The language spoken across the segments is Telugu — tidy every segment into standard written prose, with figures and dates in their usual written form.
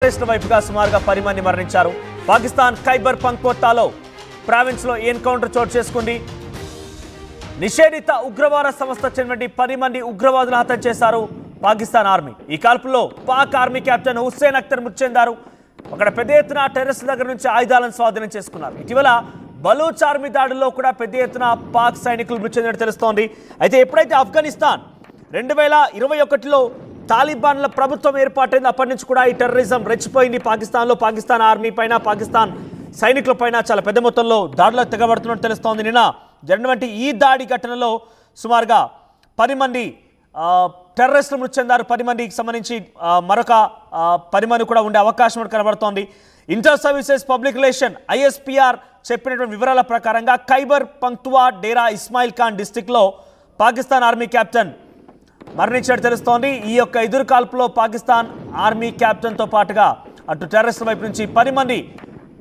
టెర్రరిస్టుల వైపుగా సుమారుగా 10 మంది మరణించారు. పాకిస్తాన్ ఖైబర్ పంక్పోతాలో ప్రావిన్స్ లో ఎన్కౌంటర్ చోటు చేసుకుంది. నిషేధిత ఉగ్రవాద సంస్థ చెందిన 10 మంది ఉగ్రవాదులు హతం చేశారు పాకిస్తాన్ ఆర్మీ. ఈ కాల్పుల్లో పాక్ ఆర్మీ కెప్టెన్ హుస్సేన్ అఖ్తర్ మృతి చెందారు. అక్కడ పెద్ద ఎత్తున టెర్రరిస్టుల దగ్గర నుంచి ఆయుధాలను స్వాధీనం చేసుకున్నారు. ఇటీవల బలూచ్ ఆర్మీ దాడుల్లో కూడా పెద్ద ఎత్తున పాక్ సైనికులు మృతి చెందినట్టు తెలుస్తోంది. అయితే ఎప్పుడైతే ఆఫ్ఘనిస్తాన్ 2021లో తాలిబాన్ల ప్రభుత్వం ఏర్పాటైంది, అప్పటి నుంచి కూడా ఈ టెర్రరిజం రెచ్చిపోయింది పాకిస్తాన్లో. పాకిస్తాన్ ఆర్మీ పైన, పాకిస్తాన్ సైనికుల పైన చాలా పెద్ద మొత్తంలో దాడులకు తెగబడుతున్నట్టు తెలుస్తోంది. నిన్న జరిగినటువంటి ఈ దాడి ఘటనలో సుమారుగా 10 మంది టెర్రరిస్టులు మృతి చెందారు. 10 మందికి సంబంధించి మరొక 10 మంది కూడా ఉండే అవకాశం కనబడుతోంది. Inter services public relation ISPR చెప్పినటువంటి వివరాల ప్రకారంగా ఖైబర్ పంక్తువా డేరా ఇస్మాయిల్ ఖాన్ డిస్టిక్లో పాకిస్తాన్ ఆర్మీ కెప్టెన్ మరణించినట్టు తెలుస్తోంది. ఈ యొక్క ఎదురు కాల్పులో పాకిస్తాన్ ఆర్మీ కెప్టెన్తో పాటుగా అటు టెర్రరిస్టుల వైపు నుంచి 10 మంది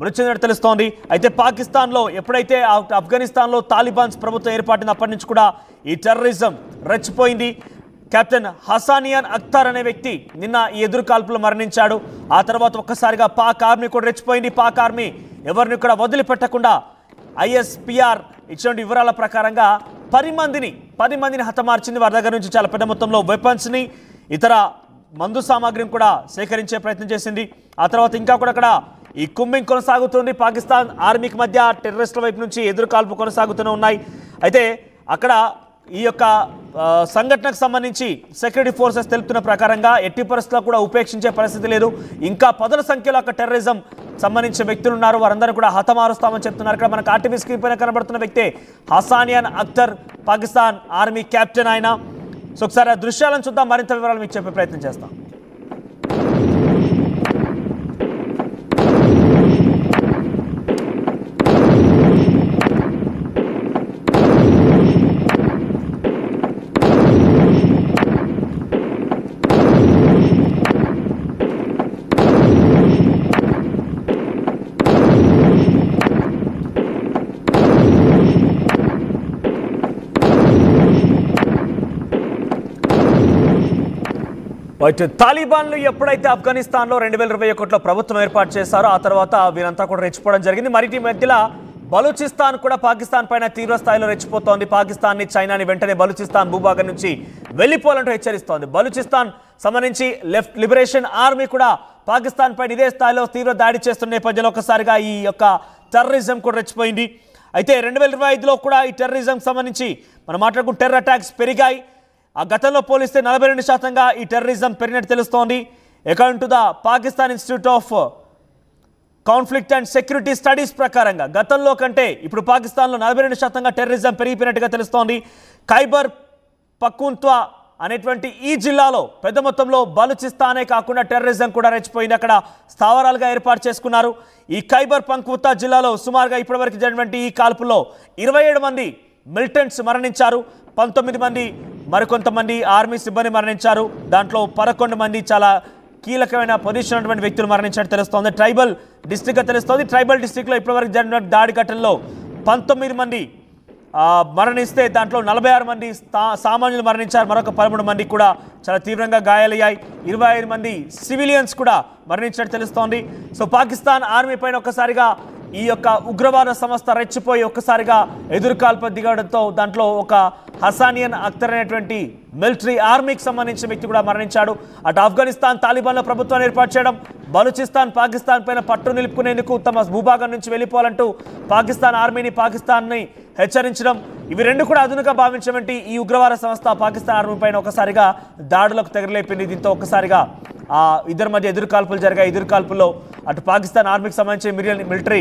మృతి చెందినట్టు తెలుస్తోంది. అయితే పాకిస్తాన్లో ఎప్పుడైతే ఆఫ్ఘనిస్తాన్లో తాలిబాన్స్ ప్రభుత్వం ఏర్పాటింది, అప్పటి నుంచి కూడా ఈ టెర్రరిజం రెచ్చిపోయింది. కెప్టెన్ హసానియన్ అఖ్తర్ అనే వ్యక్తి నిన్న ఈ ఎదురు కాల్పులో మరణించాడు. ఆ తర్వాత ఒక్కసారిగా పాక్ ఆర్మీ కూడా రెచ్చిపోయింది. పాక్ ఆర్మీ ఎవరిని కూడా వదిలిపెట్టకుండా ISPR ఇచ్చిన వివరాల ప్రకారంగా 10 మందిని హతమార్చింది. వారి దగ్గర నుంచి చాలా పెద్ద మొత్తంలో వెపన్స్ని, ఇతర మందు సామాగ్రిని కూడా సేకరించే ప్రయత్నం చేసింది. ఆ తర్వాత ఇంకా కూడా అక్కడ ఈ కుమ్మింగ్ కొనసాగుతుంది. పాకిస్తాన్ ఆర్మీకి మధ్య టెర్రరిస్టుల వైపు నుంచి ఎదురు కాల్పు కొనసాగుతూనే ఉన్నాయి. అయితే అక్కడ ఈ యొక్క సంఘటనకు సంబంధించి సెక్యూరిటీ ఫోర్సెస్ తెలుపుతున్న ప్రకారంగా ఎట్టి పరిస్థితుల్లో కూడా ఉపేక్షించే పరిస్థితి లేదు. ఇంకా 10ల సంఖ్యలో అక్కడ టెర్రరిజం సంబంధించిన వ్యక్తులు ఉన్నారు, వారందరూ కూడా హతమారుస్తామని చెప్తున్నారు. ఇక్కడ మనకు ఆర్టీవీ స్క్రీన్ పైన కనబడుతున్న వ్యక్తే హసానియన్ అఖ్తర్, పాకిస్తాన్ ఆర్మీ కెప్టెన్ ఆయన. సో ఒకసారి ఆ దృశ్యాలను చూద్దాం, మరింత వివరాలు మీకు చెప్పే ప్రయత్నం చేస్తాం. తాలిబాన్లు ఎప్పుడైతే ఆఫ్ఘనిస్తాన్లో 2021లో ప్రభుత్వం ఏర్పాటు చేశారో ఆ తర్వాత వీరంతా కూడా రెచ్చిపోవడం జరిగింది. మరి ఈ మధ్యలో బలూచిస్తాన్ కూడా పాకిస్తాన్ పైన తీవ్ర స్థాయిలో రెచ్చిపోతోంది. పాకిస్తాన్ని, చైనాని వెంటనే బలూచిస్తాన్ భూభాగం నుంచి వెళ్ళిపోవాలంటూ హెచ్చరిస్తోంది. బలూచిస్తాన్ సంబంధించి లెఫ్ట్ లిబరేషన్ ఆర్మీ కూడా పాకిస్తాన్ పైన ఇదే స్థాయిలో తీవ్ర దాడి చేస్తున్న నేపథ్యంలో ఒకసారిగా ఈ యొక్క టెర్రరిజం కూడా రెచ్చిపోయింది. అయితే 2025లో కూడా ఈ టెర్రరిజం సంబంధించి మనం మాట్లాడుకున్న టెర్రర్ అటాక్స్ పెరిగాయి. ఆ గతంలో పోలిస్తే 42% ఈ టెర్రరిజం పెరిగినట్టు తెలుస్తోంది. According to the Pakistan institute of conflict and security studies ప్రకారంగా గతంలో కంటే ఇప్పుడు పాకిస్తాన్లో 42% టెర్రరిజం పెరిగిపోయినట్టుగా తెలుస్తోంది. ఖైబర్ పఖ్తూన్ఖ్వా అనేటువంటి ఈ జిల్లాలో పెద్ద మొత్తంలో బలూచిస్తానే కాకుండా టెర్రరిజం కూడా రెచ్చిపోయింది. అక్కడ స్థావరాలుగా ఏర్పాటు చేసుకున్నారు. ఈ ఖైబర్ పఖ్తూన్ఖ్వా జిల్లాలో సుమారుగా ఇప్పటివరకు జరిగినటువంటి ఈ కాల్పుల్లో 27 మంది మిలిటెంట్స్ మరణించారు. 19 మంది మరికొంతమంది ఆర్మీ సిబ్బంది మరణించారు. దాంట్లో 11 మంది చాలా కీలకమైన పొజిషన్ ఉన్నటువంటి వ్యక్తులు మరణించినట్టు తెలుస్తోంది. ట్రైబల్ డిస్ట్రిక్ట్గా తెలుస్తోంది. ట్రైబల్ డిస్ట్రిక్ట్లో ఇప్పటివరకు జరిగిన దాడి ఘటనలో 19 మంది మరణిస్తే దాంట్లో 46 మంది సామాన్యులు మరణించారు. మరొక 13 మంది కూడా చాలా తీవ్రంగా గాయాలయ్యాయి. 25 మంది సివిలియన్స్ కూడా మరణించినట్టు తెలుస్తోంది. సో పాకిస్తాన్ ఆర్మీ పైన ఒక్కసారిగా ఈ యొక్క ఉగ్రవాద సంస్థ రెచ్చిపోయి ఒక్కసారిగా ఎదురుకాల్పు దిగడంతో దాంట్లో ఒక హసానియన్ అఖ్తర్ అనేటువంటి మిలిటరీ ఆర్మీకి సంబంధించిన వ్యక్తి కూడా మరణించాడు. అటు ఆఫ్ఘనిస్తాన్ తాలిబాన్ల ప్రభుత్వాన్ని ఏర్పాటు చేయడం, బలూచిస్తాన్ పాకిస్తాన్ పైన పట్టు నిలుపుకునేందుకు తమ భూభాగం నుంచి వెళ్ళిపోవాలంటూ పాకిస్తాన్ ఆర్మీని, పాకిస్తాన్ని హెచ్చరించడం, ఇవి రెండు కూడా అదునుగా భావించినటువంటి ఈ ఉగ్రవాద సంస్థ పాకిస్తాన్ ఆర్మీ పైన ఒకసారిగా దాడులకు తెగలేపింది. దీంతో ఒక్కసారిగా ఇద్దరి మధ్య ఎదురుకాల్పులు జరిగాయి. ఎదురుకాల్పుల్లో అటు పాకిస్తాన్ ఆర్మీకి సంబంధించిన మిలిటరీ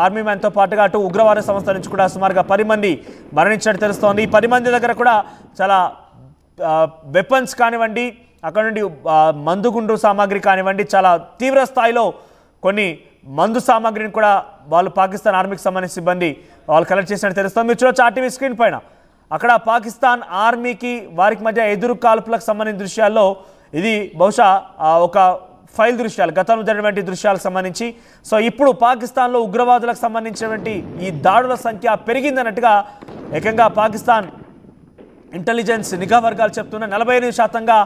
ఆర్మీ మ్యాన్తో పాటుగా అటు ఉగ్రవాద సంస్థ నుంచి కూడా సుమారుగా 10 మంది మరణించినట్టు తెలుస్తోంది. ఈ 10 మంది దగ్గర కూడా చాలా వెపన్స్ కానివ్వండి, అక్కడ నుండి మందుగుండు సామాగ్రి కానివ్వండి, చాలా తీవ్ర స్థాయిలో కొన్ని మందు సామాగ్రిని కూడా వాళ్ళు పాకిస్తాన్ ఆర్మీకి సంబంధించిన సిబ్బంది వాళ్ళు కలెక్ట్ చేసినట్టు తెలుస్తుంది. మీరు చూడొచ్చు ఆర్టీవీ స్క్రీన్ పైన అక్కడ పాకిస్తాన్ ఆర్మీకి వారికి మధ్య ఎదురు కాల్పులకు సంబంధించిన దృశ్యాల్లో ఇది బహుశా ఒక ఫైల్ దృశ్యాలు, గతంలో జరిగినటువంటి దృశ్యాలకు సంబంధించి. సో ఇప్పుడు పాకిస్తాన్లో ఉగ్రవాదులకు సంబంధించినటువంటి ఈ దాడుల సంఖ్య పెరిగిందన్నట్టుగా ఏకంగా పాకిస్తాన్ ఇంటెలిజెన్స్ నిఘా వర్గాలు చెప్తున్న 45%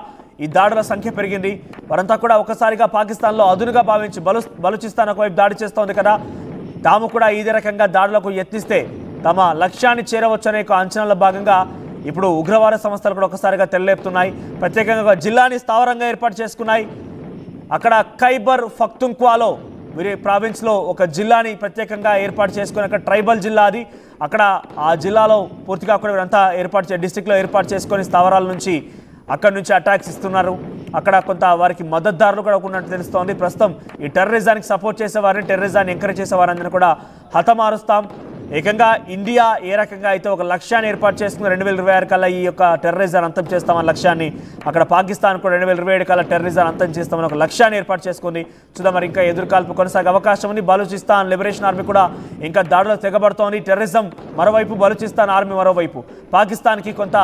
ఈ దాడుల సంఖ్య పెరిగింది. వారంతా కూడా ఒకసారిగా పాకిస్తాన్లో అదునుగా భావించి బలూచిస్తాన్ ఒకవైపు దాడి చేస్తోంది కదా, తాము కూడా ఇదే రకంగా దాడులకు యత్నిస్తే తమ లక్ష్యాన్ని చేరవచ్చనే అంచనాలో భాగంగా ఇప్పుడు ఉగ్రవాద సంస్థలు కూడా ఒకసారిగా తెరలేపుతున్నాయి. ప్రత్యేకంగా ఒక జిల్లాని స్థావరంగా ఏర్పాటు చేసుకున్నాయి. అక్కడ ఖైబర్ పఖ్తుంఖ్వాలో ప్రావిన్స్లో ఒక జిల్లాని ప్రత్యేకంగా ఏర్పాటు చేసుకుని, అక్కడ ట్రైబల్ జిల్లా అది. అక్కడ ఆ జిల్లాలో పూర్తిగా కూడా వీరంతా డిస్టిక్లో ఏర్పాటు చేసుకొని స్థావరాల నుంచి అక్కడి నుంచి అటాక్స్ ఇస్తున్నారు. అక్కడ కొంత వారికి మద్దతుదారులు కూడా ఉన్నట్టు తెలుస్తోంది. ప్రస్తుతం ఈ టెర్రరిజానికి సపోర్ట్ చేసేవారిని, టెర్రరిజాన్ని ఎంకరేజ్ చేసేవారందరినీ కూడా హతమారుస్తాం. ఏకంగా ఇండియా ఏ రకంగా అయితే ఒక లక్ష్యాన్ని ఏర్పాటు చేసుకుని 2026 కల్లా ఈ యొక్క టెర్రరిజాన్ని అంతం చేస్తామన్న లక్ష్యాన్ని, అక్కడ పాకిస్తాన్ కూడా 2027 కల్లా టెర్రరిజాన్ని అంతం చేస్తామని ఒక లక్ష్యాన్ని ఏర్పాటు చేసుకుంది. చూద్దాం మరి ఇంకా ఎదురుకాల్పు కొనసాగే అవకాశం ఉంది. బలూచిస్తాన్ లిబరేషన్ ఆర్మీ కూడా ఇంకా దాడులు తెగబడుతోంది. టెర్రరిజం మరోవైపు, బలూచిస్తాన్ ఆర్మీ మరోవైపు. పాకిస్తాన్కి కొంత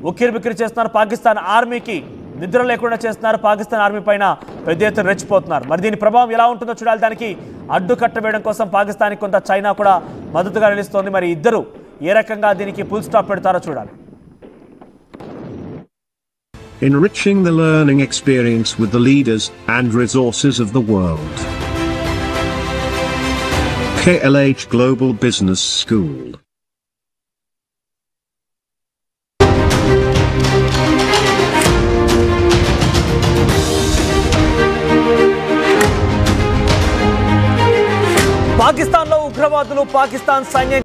ఉక్కిరిబిక్కిరి చేస్తున్నారు. పాకిస్తాన్ ఆర్మీకి నిద్ర లేకుండా చేస్తున్నారు. పాకిస్తాన్ ఆర్మీ పైన పెద్ద ఎత్తున రెచ్చిపోతున్నారు. మరి దీని ప్రభావం ఎలా ఉంటుందో చూడాలి. దానికి అడ్డుకట్ట వేయడం కోసం పాకిస్తాన్కి కొంత చైనా కూడా మద్దతుగా నిలుస్తోంది. మరి ఇద్దరు ఏ రకంగా దీనికి ఫుల్ స్టాప్ పెడతారో చూడాలి. Enriching the learning experience with the leaders and resources of the world. KLH Global Business School. పాకిస్తాన్లో ఉగ్రవాదులు పాకిస్తాన్ సైన్యం